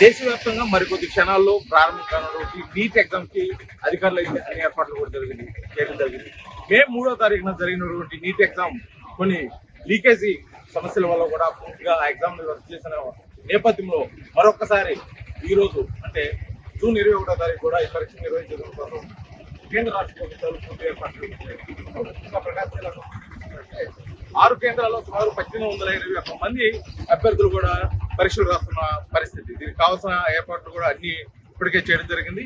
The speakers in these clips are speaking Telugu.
దేశవ్యాప్తంగా మరికొద్ది క్షణాల్లో ప్రారంభం కానున్నటువంటి నీట్ ఎగ్జామ్ కి అధికారులు అయితే అన్ని ఏర్పాట్లు కూడా చేయడం జరిగింది. మే 3వ తారీఖున జరిగినటువంటి నీట్ ఎగ్జామ్ కొన్ని లీకేజీ సమస్యల వల్ల కూడా పూర్తిగా ఆ ఎగ్జామ్ రద్దు చేసిన నేపథ్యంలో మరొకసారి ఈ రోజు అంటే జూన్ 21వ తారీఖు కూడా ఈ పరీక్ష నిర్వహించడం కోసం కేంద్ర రాష్ట్ర ప్రభుత్వాలు పూర్తి ఏర్పాట్లు ప్రకాశం జిల్లాలో 6 కేంద్రాల్లో సుమారు 1821 మంది అభ్యర్థులు కూడా పరీక్షలు రాస్తున్న పరిస్థితి. దీనికి కావాల్సిన ఏర్పాట్లు కూడా అన్ని ఇప్పటికే చేయడం జరిగింది.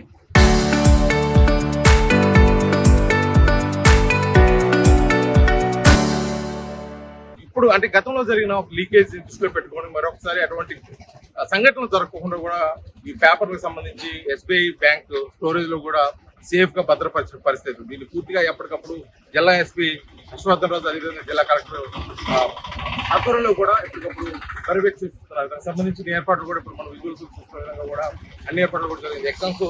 ఇప్పుడు అంటే గతంలో జరిగిన ఒక లీకేజ్ దృష్టిలో పెట్టుకొని మరొకసారి అటువంటి సంఘటనలు జరగకుండా కూడా ఈ పేపర్లకు సంబంధించి ఎస్బీఐ బ్యాంక్ స్టోరేజ్ లో కూడా సేఫ్ గా భద్రపరిచిన పరిస్థితి. దీన్ని పూర్తిగా ఎప్పటికప్పుడు జిల్లా ఎస్పీ విశ్వవర్ధన్ రాజు అదేవిధంగా జిల్లా కలెక్టర్ ఆధ్వర్యంలో కూడా ఎప్పటికప్పుడు పర్యవేక్షిస్తున్నారు. దానికి సంబంధించిన ఏర్పాట్లు కూడా ఇప్పుడు మనం విజువల్స్ చూస్తున్న విధంగా కూడా అన్ని ఏర్పాట్లు కూడా జరిగింది. ఎగ్జామ్స్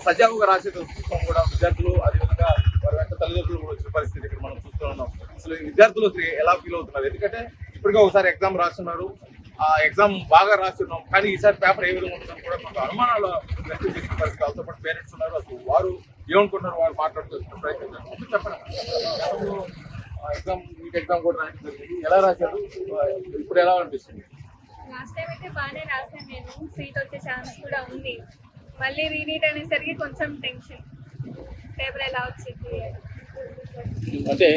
సజావుగా రాసే చూస్తాం కూడా విద్యార్థులు అదేవిధంగా వారి వెంట తల్లిదండ్రులు కూడా వచ్చిన పరిస్థితి ఇక్కడ మనం చూస్తూ ఉన్నాం. అసలు విద్యార్థులు ఎలా ఫీల్ అవుతున్నారు? ఎందుకంటే ఇప్పటికే ఒకసారి ఎగ్జామ్ రాస్తున్నారు, ఆ ఎగ్జామ్ బాగా రాస్తున్నాం, కానీ ఈసారి పేపర్ ఏ విధంగా ఉంటుందని కూడా కొంత అనుమానాలు వ్యక్తం చేసిన పరిస్థితి. వాళ్ళతో పాటు పేరెంట్స్ ఉన్నారు, అసలు వారు ఏమనుకుంటున్నారు వారు మాట్లాడుతూ ప్రయత్నం చేస్తారు. చెప్పండి, ఎగ్జామ్ నీట్ ఎగ్జామ్ కూడా రాయడం జరిగింది, ఎలా రాశారు, ఇప్పుడు ఎలా అనిపిస్తుంది? లాస్ట్ టైం అయితే బాగానే రాశాను నేను, సీట్ వచ్చే ఛాన్స్ కూడా ఉంది. మళ్ళీ రీనీట్ అనేసరికి కొంచెం టెన్షన్, పేపర్ ఎలా వచ్చింది అంటే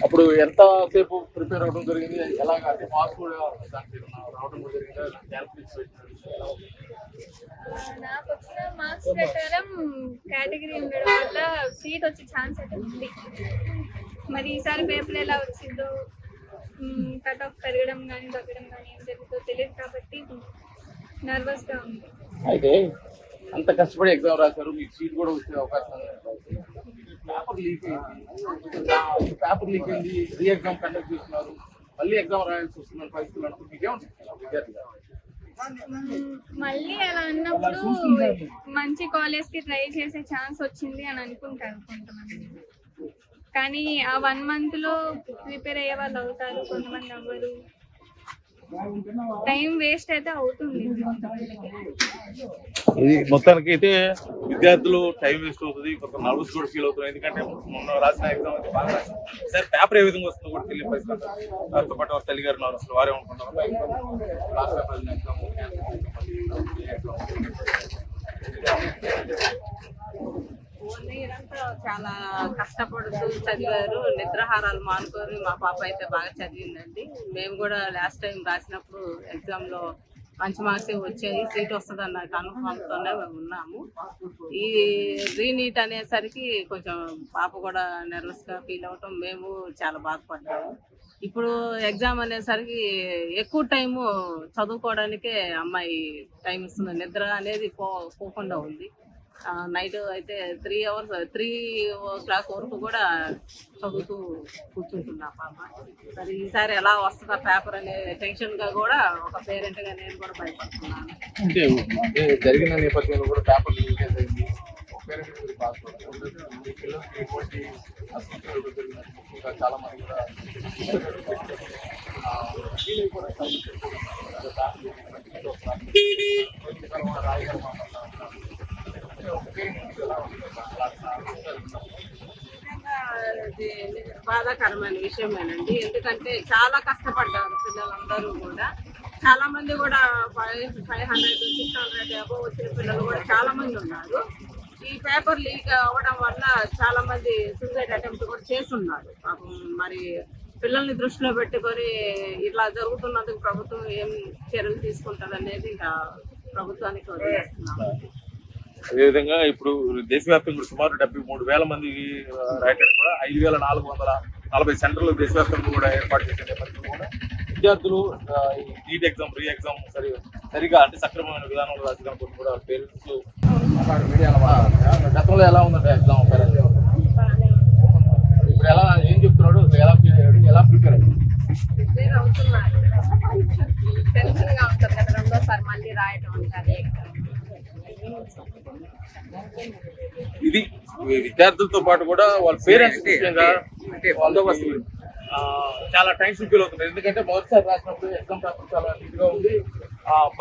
అప్పుడు ఎంత సేపు ప్రిపేర్ అవ్వడం జరిగింది, ఎలాగ అంటే మార్క్స్ కూడా దానికి రావడం కూడా జరిగింది? నాకు వచ్చిన మార్క్స్ ప్రకారం కేటగిరీ ఉండడం వల్ల సీట్ వచ్చే ఛాన్స్ అయితే ఉంది. మరి ఈసారి పేపర్ ఎలా వచ్చిందో, కట్ ఆఫ్ పెరగడం కానీ తగ్గడం కానీ ఏం జరుగుతుందో తెలియదు కాబట్టి నర్వస్గా ఉంది. అయితే అంత కష్టపడి ఎగ్జామ్ రాశారు, మీకు సీట్ కూడా వచ్చే అవకాశం ఉంది. పేపర్ లీక్ అయింది, రీ ఎగ్జామ్ కండక్ట్ చేస్తున్నారు, మళ్ళీ ఎగ్జామ్ రాయాల్సి వస్తున్న పరిస్థితులు అనుకుంటే మీకేమనిపిస్తుంది విద్యార్థిగా? మళ్ళీ అలా అన్నప్పుడు మంచి కాలేజ్ కి ట్రై చేసే ఛాన్స్ వచ్చింది అని అనుకుంటారు కొంతమంది, కానీ ఆ 1 month లో ప్రిపేర్ అయ్యే వాళ్ళు అవుతారు, కొంతమంది అవ్వరు. టైం వేస్ట్ అయితే అవుతుంది. ఇది మొత్తానికి అయితే విద్యార్థులు టైం వేస్ట్ అవుతుంది, కొంత నర్వస్ కూడా ఫీల్ అవుతుంది. ఎందుకంటే మొన్న రాసిన ఎగ్జామ్ అయితే బాగా రాసింది, సార్ పేపర్ ఏ విధంగా వస్తుందో కూడా తెలియ పరిస్థితి. దాంతో పాటు వారి తల్లి గారు అసలు వారే అనుకుంటున్నారు చాలా కష్టపడుతూ చదివారు, నిద్రాహారాలు మానుకొని మా పాప అయితే బాగా చదివిందండి. మేము కూడా లాస్ట్ టైం రాసినప్పుడు ఎగ్జామ్ లో మంచి మార్క్స్ వచ్చాయి, సీట్ వస్తుంది అన్న కన్ఫర్మ్తోనే మేము ఉన్నాము. ఈ రీనీట్ అనేసరికి కొంచెం పాప కూడా నర్వస్ గా ఫీల్ అవటం, మేము చాలా బాధపడ్డాము. ఇప్పుడు ఎగ్జామ్ అనేసరికి ఎక్కువ టైము చదువుకోవడానికే అమ్మాయి టైం ఇస్తుంది, నిద్ర అనేది పోకుండా ఉంది. నైట్ అయితే 3 hours 3 o'clock వరకు కూడా చదువుతూ కూర్చుంటున్నా పాప. మరి ఈసారి ఎలా వస్తుందా పేపర్ అనే టెన్షన్ గా కూడా ఒక పేరెంట్ గా నేను కూడా భయపడుతున్నాను. అంటే జరిగిన నేపథ్యంలో కూడా పేపర్ లీకేజ్ అయింది, చాలా మంది కూడా బాధాకరమైన విషయమేనండి. ఎందుకంటే చాలా కష్టపడ్డారు పిల్లలందరూ కూడా, చాలా మంది కూడా 500 600 అబోవ్ వచ్చిన పిల్లలు కూడా చాలా మంది ఉన్నారు. ఈ పేపర్ లీక్ అవ్వడం వల్ల చాలా మంది సూసైడ్ అటెంప్ట్ కూడా చేస్తున్నారు. మరి పిల్లల్ని దృష్టిలో పెట్టుకొని ఇట్లా జరుగుతున్నందుకు ప్రభుత్వం ఏం చర్యలు తీసుకుంటుంది అనేది ఇంకా ప్రభుత్వానికి వదిలేస్తున్నాము. అదేవిధంగా ఇప్పుడు దేశవ్యాప్తంగా సుమారు 73,000 మంది రాయటానికి కూడా 5,440 సెంటర్లు దేశవ్యాప్తంగా కూడా ఏర్పాటు చేసే నేపథ్యంలో కూడా విద్యార్థులు నీట్ ఎగ్జామ్ రీ ఎగ్జామ్ సరిగా అంటే సక్రమమైన విధానంలో రాసేదానికి కూడా పేరెంట్స్ గతంలో ఎలా ఉందంటే ఎగ్జామ్ ఇప్పుడు ఎలా ఏం చెప్తున్నాడు, ఎలా ప్రిపేర్ అవుతున్నారు? టెన్షన్ గా ఉంటుంది కదా, రెండోసారి మళ్ళీ రాయటం ఉంటుంది ఎగ్జామ్. ఇది విద్యార్థులతో పాటు కూడా వాళ్ళ పేరెంట్స్ చాలా టెన్షన్ ఫీల్ అవుతుంది. ఎందుకంటే మొదటిసారి రాసినప్పుడు ఎగ్జామ్ పేపర్ చాలా నీట్గా ఉంది,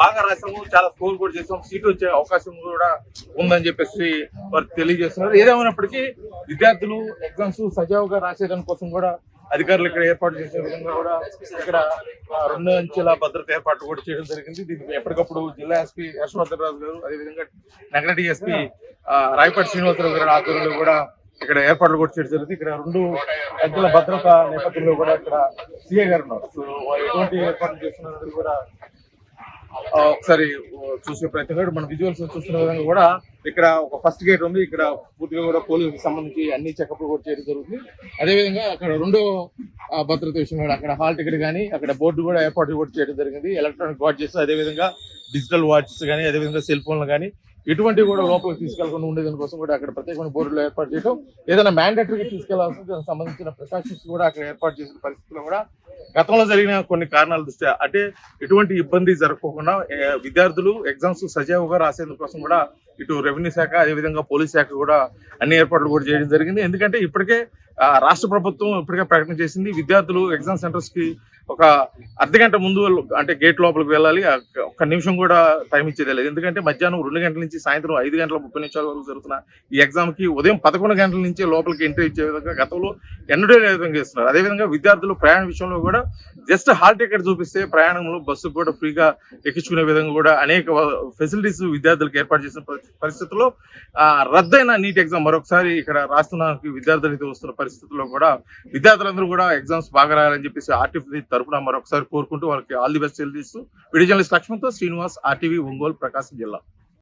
బాగా రాసాము, చాలా స్కోర్ కూడా చేసాం, సీట్ వచ్చే అవకాశం కూడా ఉందని చెప్పేసి వారు తెలియజేస్తున్నారు. ఏదేమైనప్పటికీ విద్యార్థులు ఎగ్జామ్స్ సజావుగా రాసేదాని కోసం కూడా అధికారులు ఇక్కడ ఏర్పాటు చేసే విధంగా కూడా ఇక్కడ 2 అంచెల భద్రత ఏర్పాటు కూడా చేయడం జరిగింది. దీనికి ఎప్పటికప్పుడు జిల్లా ఎస్పీ హర్షవర్ధన్ రాజు గారు, అదేవిధంగా నగర డిఎస్పీ రాయపాటి శ్రీనివాసరావు గారి ఆధ్వర్యంలో కూడా ఇక్కడ ఏర్పాట్లు కూడా చేయడం జరిగింది. ఇక్కడ 2 అంచెల భద్రత నేపథ్యంలో కూడా ఇక్కడ సీఏ గారు ఉన్నారు. సో వాళ్ళు ఎటువంటి ఏర్పాట్లు చేస్తున్నారు కూడా ఒకసారి చూసే ప్రయత్నం కూడా మన విజువల్స్ చూస్తున్న విధంగా కూడా ఇక్కడ ఒక ఫస్ట్ గేట్ ఉంది. ఇక్కడ పూర్తిగా కూడా పోలీసులకు సంబంధించి అన్ని చెకప్లు కూడా చేయడం జరుగుతుంది. అదేవిధంగా అక్కడ 2వ భద్రత విషయంలో అక్కడ హాల్ టికెట్ కానీ అక్కడ బోర్డు కూడా ఏర్పాటు కూడా చేయడం జరిగింది. ఎలక్ట్రానిక్ వాచెస్, అదేవిధంగా డిజిటల్ వాచెస్ కానీ, అదేవిధంగా సెల్ ఫోన్లు కానీ ఇటువంటివి కూడా లోపలికి తీసుకెళ్లకుండా ఉండేదాని కోసం కూడా అక్కడ ప్రత్యేకమైన బోర్డులో ఏర్పాటు చేయడం, ఏదైనా మ్యాండేటరీగా తీసుకెళ్లాల్సిన దానికి సంబంధించిన ప్రికాషన్స్ కూడా అక్కడ ఏర్పాటు చేసిన పరిస్థితుల్లో కూడా గతంలో జరిగిన కొన్ని కారణాల దృష్ట్యా అంటే ఎటువంటి ఇబ్బంది జరగకుండా విద్యార్థులు ఎగ్జామ్స్ సజావుగా రాసేందుకు కోసం కూడా ఇటు రెవెన్యూ శాఖ, అదేవిధంగా పోలీస్ శాఖ కూడా అన్ని ఏర్పాట్లు కూడా చేయడం జరిగింది. ఎందుకంటే ఇప్పటికే రాష్ట్ర ప్రభుత్వం ఇప్పటికే ప్రకటన చేసింది, విద్యార్థులు ఎగ్జామ్ సెంటర్స్ కి ఒక అర్ధగంట ముందు అంటే గేట్ లోపలికి వెళ్ళాలి, ఒక్క నిమిషం కూడా టైం ఇచ్చేది లేదు. ఎందుకంటే మధ్యాహ్నం 2 గంటల నుంచి సాయంత్రం 5:30 వరకు జరుగుతున్న ఈ ఎగ్జామ్ కి ఉదయం 11 గంటల నుంచి లోపలికి ఎంట్రీ ఇచ్చే విధంగా గతంలో ఎన్నడూ విధంగా చేస్తున్నారు. అదేవిధంగా విద్యార్థులు ప్రయాణ విషయంలో కూడా జస్ట్ హాల్ టికెట్ చూపిస్తే ప్రయాణంలో బస్సు కూడా ఫ్రీగా ఎక్కించుకునే విధంగా కూడా అనేక ఫెసిలిటీస్ విద్యార్థులకు ఏర్పాటు చేసిన పరిస్థితుల్లో రద్దయిన నీట్ ఎగ్జామ్ మరొకసారి ఇక్కడ రాస్తున్న విద్యార్థులు వస్తున్న పరిస్థితుల్లో కూడా విద్యార్థులందరూ కూడా ఎగ్జామ్స్ బాగా రాయాలని చెప్పేసి ఆర్టీవీ తరపున మరొకసారి కోరుకుంటూ వాళ్ళకి ఆల్ ది బెస్ట్ తెలియజేస్తూ వీడియో జర్నలిస్ట్ లక్ష్మణ్తో శ్రీనివాస్, ఆర్టీవీ, ఒంగోలు, ప్రకాశం జిల్లా.